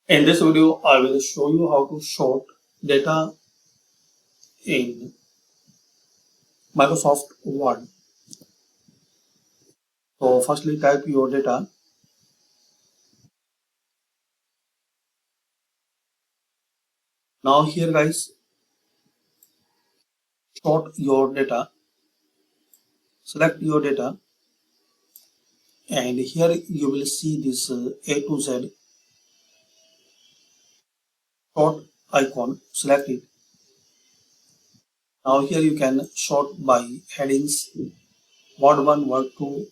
In this video, I will show you how to sort data in Microsoft Word. So firstly type your data. Now here guys, sort your data, select your data, and here you will see this A to Z sort icon, select it. Now here you can sort by headings, word 1, word 2.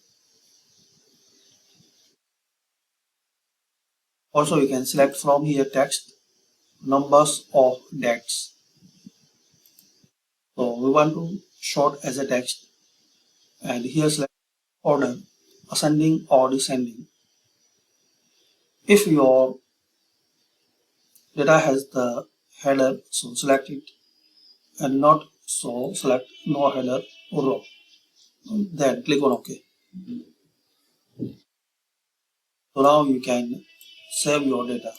Also you can select from here text, numbers or dates. So we want to sort as a text, and here select order, ascending or descending. If your data has the header, so select it, and not so select no header row. Then click on OK. So now you can save your data.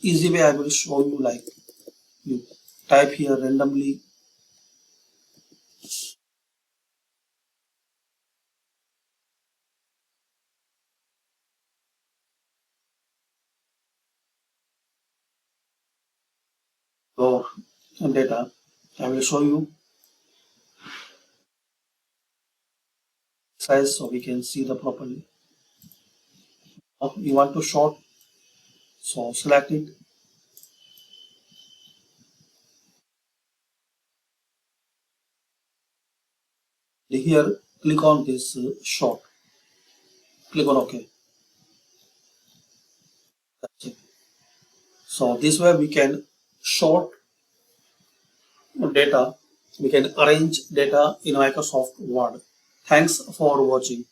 Easy way I will show you, like you type here randomly. So data, I will show you size so we can see the properly. Now you want to sort, so select it. Here click on this sort, click on OK. That's it. So this way we can sort data, we can arrange data in Microsoft Word. Thanks for watching.